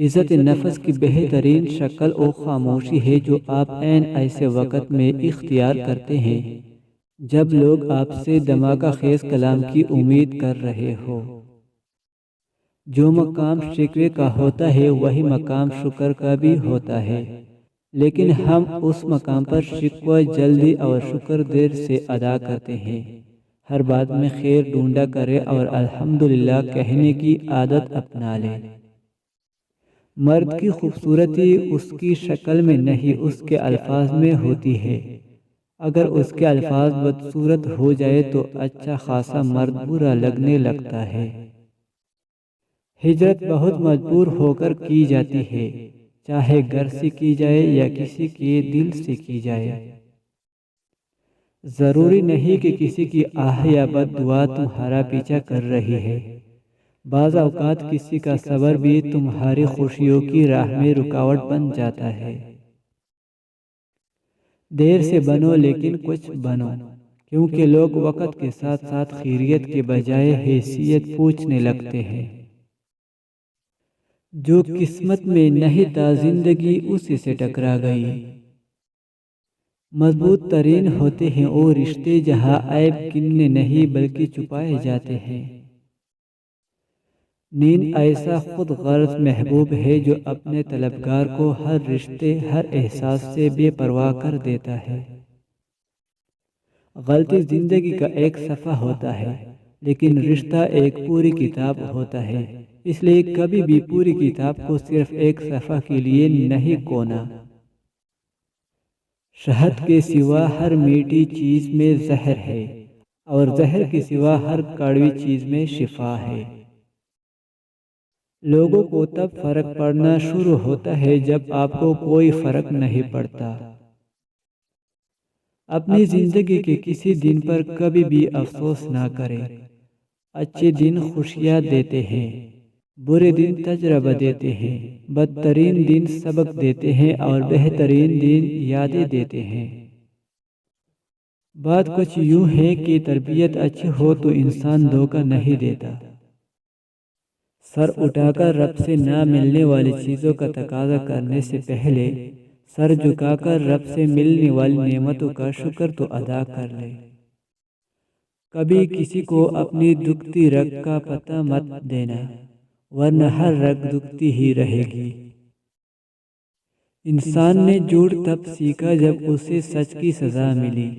عزت نفس کی بہترین شکل و خاموشی ہے جو آپ عین ایسے وقت میں اختیار کرتے ہیں جب لوگ آپ سے دھماکہ خیز کلام کی امید کر رہے ہو۔ جو مقام شکوے کا ہوتا ہے وہی مقام شکر کا بھی ہوتا ہے، لیکن ہم اس مقام پر شکوہ جلدی اور شکر دیر سے ادا کرتے ہیں۔ ہر بات میں خیر ڈھونڈا کرے اور الحمدللہ کہنے کی عادت اپنا لے۔ مرد کی خوبصورتی اس کی شکل میں نہیں اس کے الفاظ میں ہوتی ہے۔ اگر اس کے الفاظ بدصورت ہو جائے تو اچھا خاصا مرد برا لگنے لگتا ہے۔ ہجرت بہت مجبور ہو کر کی جاتی ہے، چاہے گھر سے کی جائے یا کسی کے دل سے کی جائے۔ ضروری نہیں کہ کسی کی آہ یا بد دعا تمہارا پیچھا کر رہی ہے۔ بعض اوقات کسی کا صبر بھی تمہاری خوشیوں کی راہ میں رکاوٹ بن جاتا ہے۔ دیر سے بنو لیکن کچھ بنو، کیونکہ لوگ وقت کے ساتھ ساتھ خیریت کے بجائے حیثیت پوچھنے لگتے ہیں۔ جو قسمت میں نہیں تھا زندگی اسی سے ٹکرا گئی۔ مضبوط ترین ہوتے ہیں وہ رشتے جہاں عیب گننے نہیں بلکہ چھپائے جاتے ہیں۔ نیند ایسا خود غرض محبوب ہے جو اپنے طلبگار کو ہر رشتے ہر احساس سے بے پرواہ کر دیتا ہے۔ غلطی زندگی کا ایک صفحہ ہوتا ہے، لیکن رشتہ ایک پوری کتاب ہوتا ہے، اس لیے کبھی بھی پوری کتاب کو صرف ایک صفحہ کے لیے نہیں کونا۔ شہد کے سوا ہر میٹھی چیز میں زہر ہے، اور زہر کے سوا ہر کڑوی چیز میں شفا ہے۔ لوگوں کو تب فرق پڑنا شروع ہوتا ہے جب آپ کو کوئی فرق نہیں پڑتا۔ اپنی زندگی کے کسی دن پر کبھی بھی افسوس نہ کریں۔ اچھے دن خوشیاں دیتے ہیں، برے دن تجربہ دیتے ہیں، بدترین دن سبق دیتے ہیں اور بہترین دن یادیں دیتے ہیں۔ بات کچھ یوں ہے کہ تربیت اچھی ہو تو انسان دھوکہ نہیں دیتا۔ سر اٹھا کر رب سے نہ ملنے والی چیزوں کا تقاضا کرنے سے پہلے سر جھکا کر رب سے ملنے والی نعمتوں کا شکر تو ادا کر لے۔ کبھی کسی کو اپنی دکھتی رگ کا پتہ مت دینا، ورنہ ہر رگ دکھتی ہی رہے گی۔ انسان نے جھوٹ تب سیکھا جب اسے سچ کی سزا ملی۔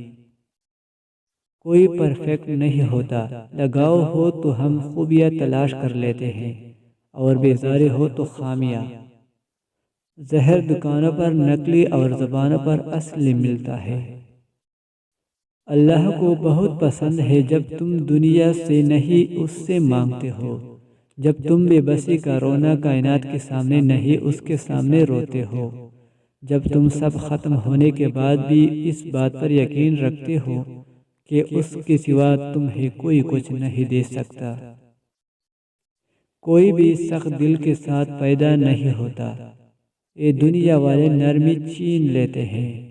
کوئی پرفیکٹ نہیں ہوتا، لگاؤ ہو تو ہم خوبیاں تلاش کر لیتے ہیں اور بیزاری ہو تو خامیاں۔ زہر دکانوں پر نقلی اور زبانوں پر اصلی ملتا ہے۔ اللہ کو بہت پسند ہے جب تم دنیا سے نہیں اس سے مانگتے ہو، جب تم بے بسی کا رونا کائنات کے سامنے نہیں اس کے سامنے روتے ہو، جب تم سب ختم ہونے کے بعد بھی اس بات پر یقین رکھتے ہو کہ اس کے سوا تمہیں کوئی کچھ نہیں دے سکتا۔ کوئی بھی سخت دل کے ساتھ پیدا نہیں ہوتا، یہ دنیا والے نرمی چھین لیتے ہیں۔